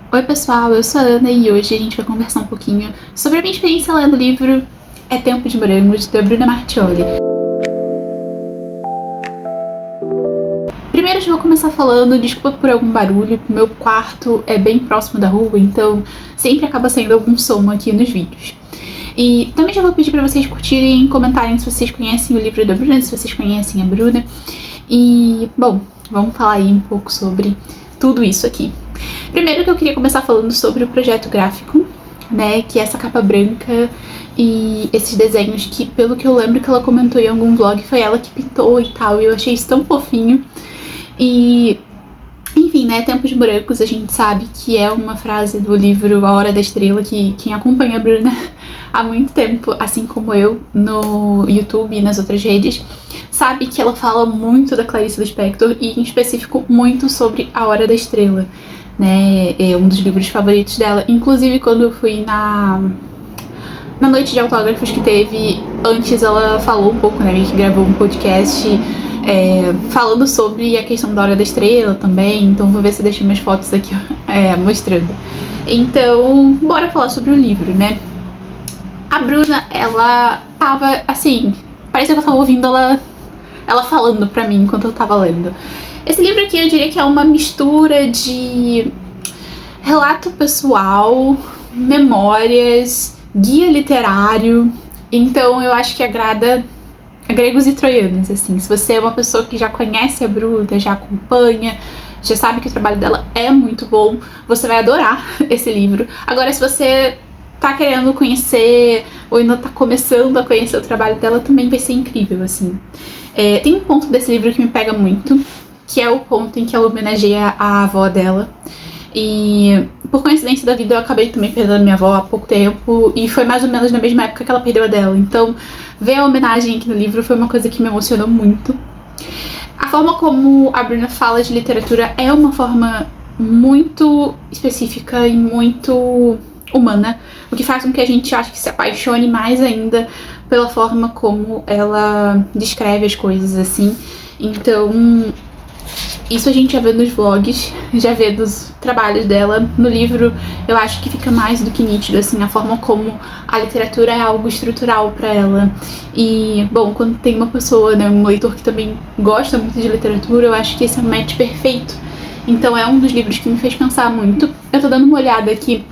Oi pessoal, eu sou a Ana e hoje a gente vai conversar um pouquinho sobre a minha experiência lendo o livro É Tempo de Morangos, da Bruna Marchioli. Primeiro eu já vou começar falando, desculpa por algum barulho, meu quarto é bem próximo da rua, então sempre acaba saindo algum som aqui nos vídeos. E também já vou pedir para vocês curtirem e comentarem se vocês conhecem o livro da Bruna, se vocês conhecem a Bruna. E, bom, vamos falar aí um pouco sobre tudo isso aqui. Primeiro que eu queria começar falando sobre o projeto gráfico, né, que é essa capa branca e esses desenhos que, pelo que eu lembro que ela comentou em algum vlog, foi ela que pintou e tal, e eu achei isso tão fofinho. E, enfim, né, Tempos Brancos, a gente sabe que é uma frase do livro A Hora da Estrela, que quem acompanha a Bruna há muito tempo, assim como eu, no YouTube e nas outras redes, sabe que ela fala muito da Clarice Lispector e, em específico, muito sobre A Hora da Estrela, né, é um dos livros favoritos dela. Inclusive, quando eu fui na noite de autógrafos que teve, antes ela falou um pouco, né, que gravou um podcast falando sobre a questão da Hora da Estrela também, então vou ver se eu deixo minhas fotos aqui mostrando. Então, bora falar sobre o livro, né? A Bruna, ela tava, assim, parecia que eu tava ouvindo ela falando pra mim enquanto eu tava lendo. Esse livro aqui eu diria que é uma mistura de relato pessoal, memórias, guia literário, então eu acho que agrada a gregos e troianos, assim. Se você é uma pessoa que já conhece a Bruna, já acompanha, já sabe que o trabalho dela é muito bom, você vai adorar esse livro. Agora, se você tá querendo conhecer ou ainda tá começando a conhecer o trabalho dela, também vai ser incrível, assim. Tem um ponto desse livro que me pega muito, que é o ponto em que ela homenageia a avó dela. E, por coincidência da vida, eu acabei também perdendo minha avó há pouco tempo, e foi mais ou menos na mesma época que ela perdeu a dela. Então, ver a homenagem aqui no livro foi uma coisa que me emocionou muito. A forma como a Bruna fala de literatura é uma forma muito específica e muito humana, o que faz com que a gente ache que se apaixone mais ainda pela forma como ela descreve as coisas, assim. Então, isso a gente já vê nos vlogs, já vê dos trabalhos dela. No livro, eu acho que fica mais do que nítido, assim, a forma como a literatura é algo estrutural pra ela. E, bom, quando tem uma pessoa, né, um leitor que também gosta muito de literatura, eu acho que esse é um match perfeito. Então é um dos livros que me fez pensar muito. Eu tô dando uma olhada aqui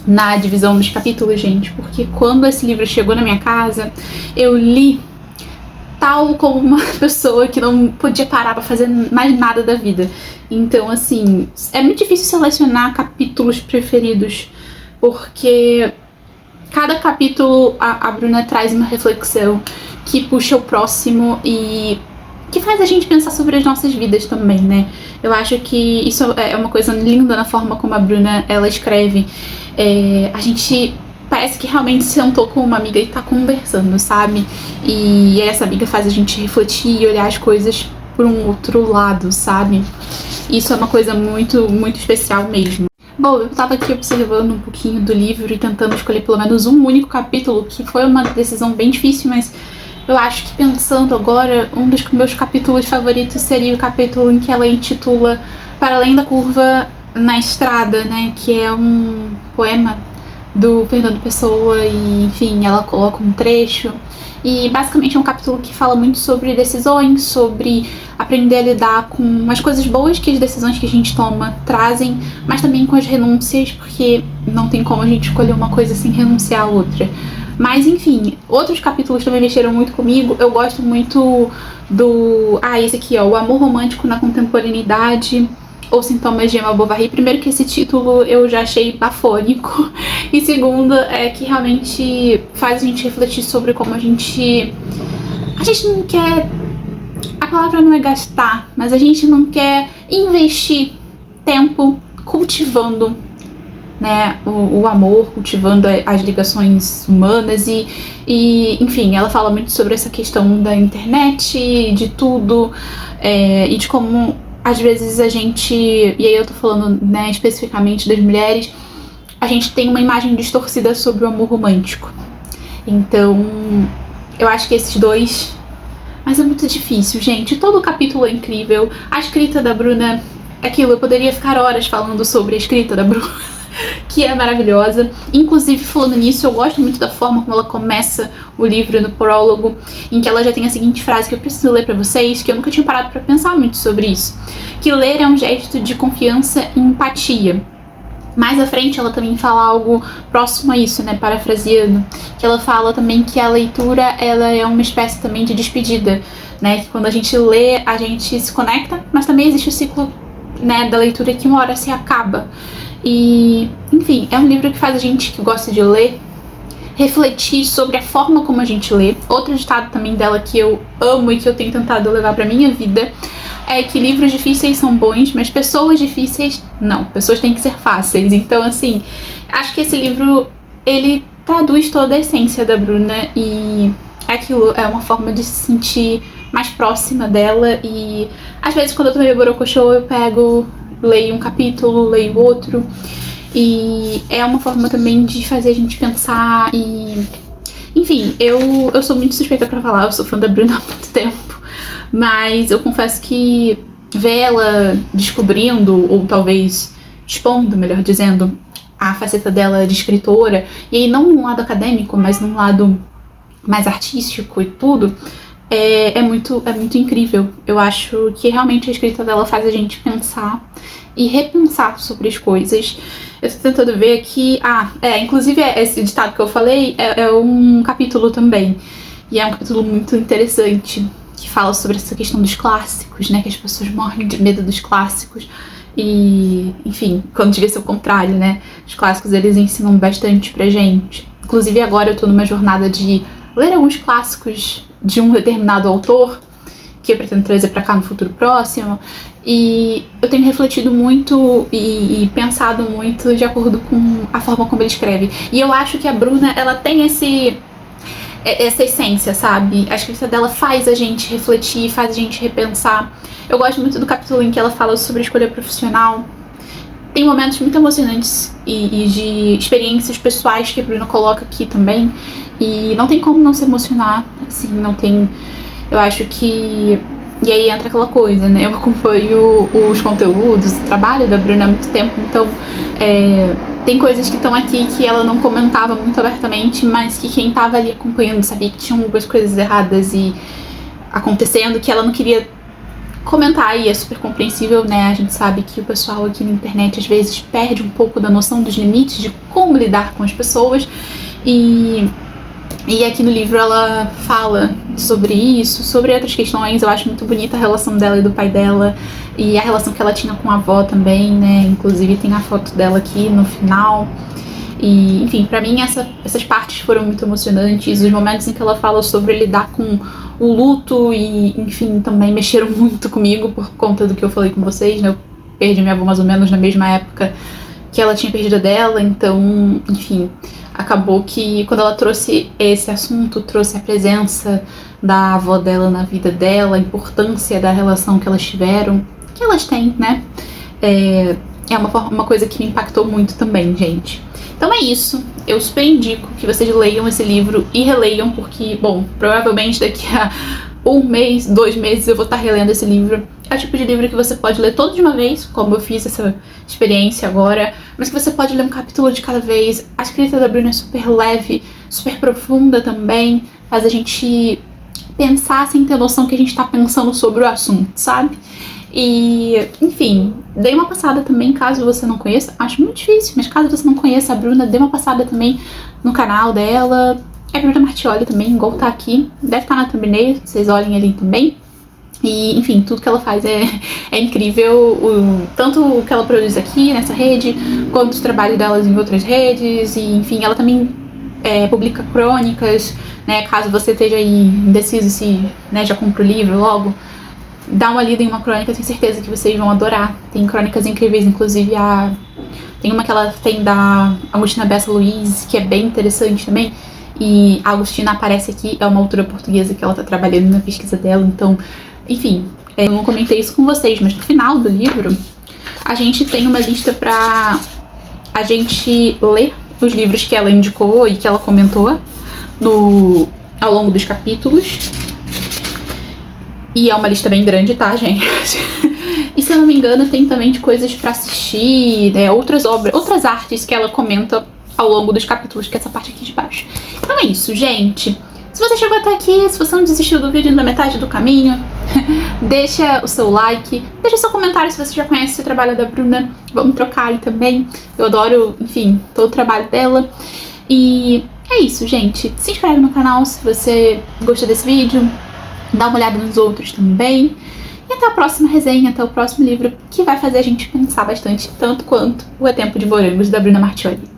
na divisão dos capítulos, gente, porque quando esse livro chegou na minha casa, eu li tal como uma pessoa que não podia parar pra fazer mais nada da vida. Então, assim, é muito difícil selecionar capítulos preferidos, porque cada capítulo a Bruna traz uma reflexão que puxa o próximo e que faz a gente pensar sobre as nossas vidas também, né? Eu acho que isso é uma coisa linda na forma como a Bruna, ela escreve. A gente parece que realmente sentou com uma amiga e tá conversando, sabe? E essa amiga faz a gente refletir e olhar as coisas por um outro lado, sabe? Isso é uma coisa muito, muito especial mesmo. Bom, eu tava aqui observando um pouquinho do livro e tentando escolher pelo menos um único capítulo, que foi uma decisão bem difícil, mas eu acho que, pensando agora, um dos meus capítulos favoritos seria o capítulo em que ela intitula Para Além da Curva na Estrada, né? Que é um poema do Fernando Pessoa e, enfim, ela coloca um trecho. E basicamente é um capítulo que fala muito sobre decisões, sobre aprender a lidar com as coisas boas que as decisões que a gente toma trazem, mas também com as renúncias, porque não tem como a gente escolher uma coisa sem renunciar a outra. Mas, enfim, outros capítulos também mexeram muito comigo. Eu gosto muito do... esse aqui, ó, O Amor Romântico na Contemporaneidade, ou Sintomas de Emma Bovary. Primeiro que esse título eu já achei bafônico, e segundo é que realmente faz a gente refletir sobre como a gente não quer, a palavra não é gastar, mas a gente não quer investir tempo cultivando, né, o amor, cultivando as ligações humanas e enfim, ela fala muito sobre essa questão da internet, de tudo, e de como às vezes a gente, e aí eu tô falando, né, especificamente das mulheres, a gente tem uma imagem distorcida sobre o amor romântico. Então, eu acho que esses dois... Mas é muito difícil, gente. Todo o capítulo é incrível. A escrita da Bruna aquilo, eu poderia ficar horas falando sobre a escrita da Bruna, que é maravilhosa. Inclusive, falando nisso, eu gosto muito da forma como ela começa o livro no prólogo, em que ela já tem a seguinte frase que eu preciso ler pra vocês, que eu nunca tinha parado pra pensar muito sobre isso, que ler é um gesto de confiança e empatia. Mais à frente ela também fala algo próximo a isso, né, parafraseando, que ela fala também que a leitura, ela é uma espécie também de despedida, né, que quando a gente lê, a gente se conecta, mas também existe o ciclo, né, da leitura que uma hora se acaba. E, enfim, é um livro que faz a gente que gosta de ler refletir sobre a forma como a gente lê. Outro ditado também dela que eu amo e que eu tenho tentado levar pra minha vida é que livros difíceis são bons, mas pessoas difíceis não. Pessoas têm que ser fáceis. Então, assim, acho que esse livro, ele traduz toda a essência da Bruna e aquilo é uma forma de se sentir mais próxima dela. E às vezes quando eu tô meio borocochô, eu pego, leio um capítulo, leio outro. E é uma forma também de fazer a gente pensar e... Enfim, eu sou muito suspeita pra falar, eu sou fã da Bruna há muito tempo. Mas eu confesso que ver ela descobrindo, ou talvez expondo, melhor dizendo, a faceta dela de escritora, e aí não num lado acadêmico, mas num lado mais artístico e tudo, é muito incrível. Eu acho que realmente a escrita dela faz a gente pensar e repensar sobre as coisas. Eu tô tentando ver aqui... inclusive esse ditado que eu falei é um capítulo também. E é um capítulo muito interessante, que fala sobre essa questão dos clássicos, né? Que as pessoas morrem de medo dos clássicos. E, enfim, quando devia ser o contrário, né? Os clássicos, eles ensinam bastante pra gente. Inclusive agora eu tô numa jornada de ler alguns clássicos de um determinado autor, que eu pretendo trazer pra cá no futuro próximo. E eu tenho refletido muito e pensado muito de acordo com a forma como ele escreve. E eu acho que a Bruna, ela tem essa essência, sabe? A escrita dela faz a gente refletir, faz a gente repensar. Eu gosto muito do capítulo em que ela fala sobre a escolha profissional. Tem momentos muito emocionantes e de experiências pessoais que a Bruna coloca aqui também. E não tem como não se emocionar, assim, não tem... Eu acho que... E aí entra aquela coisa, né? Eu acompanho os conteúdos, o trabalho da Bruna há muito tempo, então tem coisas que estão aqui que ela não comentava muito abertamente, mas que quem tava ali acompanhando sabia que tinham algumas coisas erradas e acontecendo que ela não queria comentar, e é super compreensível, né? A gente sabe que o pessoal aqui na internet às vezes perde um pouco da noção dos limites de como lidar com as pessoas, e aqui no livro ela fala sobre isso, sobre outras questões. Eu acho muito bonita a relação dela e do pai dela, e a relação que ela tinha com a avó também, né? Inclusive tem a foto dela aqui no final. E, enfim, pra mim essas partes foram muito emocionantes. Os momentos em que ela fala sobre lidar com o luto e, enfim, também mexeram muito comigo por conta do que eu falei com vocês, né? Eu perdi minha avó mais ou menos na mesma época que ela tinha perdido a dela, então, enfim, acabou que quando ela trouxe esse assunto, trouxe a presença da avó dela na vida dela, a importância da relação que elas tiveram, que elas têm, né? É uma coisa que me impactou muito também, gente. Então é isso, eu super indico que vocês leiam esse livro e releiam, porque, bom, provavelmente daqui a 1 mês, 2 meses eu vou estar relendo esse livro. É o tipo de livro que você pode ler todo de uma vez, como eu fiz essa experiência agora, mas que você pode ler um capítulo de cada vez. A escrita da Bruna é super leve, super profunda também, faz a gente pensar sem ter noção que a gente tá pensando sobre o assunto, sabe? E, enfim, dê uma passada também, caso você não conheça. Acho muito difícil, mas caso você não conheça a Bruna, dê uma passada também no canal dela. É Bruna Martioli também, igual tá aqui. Deve estar na thumbnail, vocês olhem ali também. E, enfim, tudo que ela faz é incrível, tanto o que ela produz aqui nessa rede, quanto o trabalho delas em outras redes. E, enfim, ela também publica crônicas, né? Caso você esteja aí indeciso se, né, já compra o livro logo, dá uma lida em uma crônica, tenho certeza que vocês vão adorar. Tem crônicas incríveis, inclusive tem uma que ela tem da Agostina Bessa Luiz, que é bem interessante também. E a Agostina aparece aqui, é uma autora portuguesa que ela tá trabalhando na pesquisa dela, então, enfim, eu não comentei isso com vocês, mas no final do livro a gente tem uma lista pra a gente ler os livros que ela indicou e que ela comentou ao longo dos capítulos. E é uma lista bem grande, tá, gente? E se eu não me engano, tem também de coisas pra assistir, né? Outras obras, outras artes que ela comenta ao longo dos capítulos, que é essa parte aqui de baixo. Então é isso, gente. Se você chegou até aqui, se você não desistiu do vídeo na metade do caminho, deixa o seu like, deixa o seu comentário se você já conhece o trabalho da Bruna. Vamos trocar aí também. Eu adoro, enfim, todo o trabalho dela. E é isso, gente. Se inscreve no canal se você gostou desse vídeo. Dá uma olhada nos outros também. E até a próxima resenha, até o próximo livro, que vai fazer a gente pensar bastante, tanto quanto o É Tempo de Morangos, da Bruna Marchioli.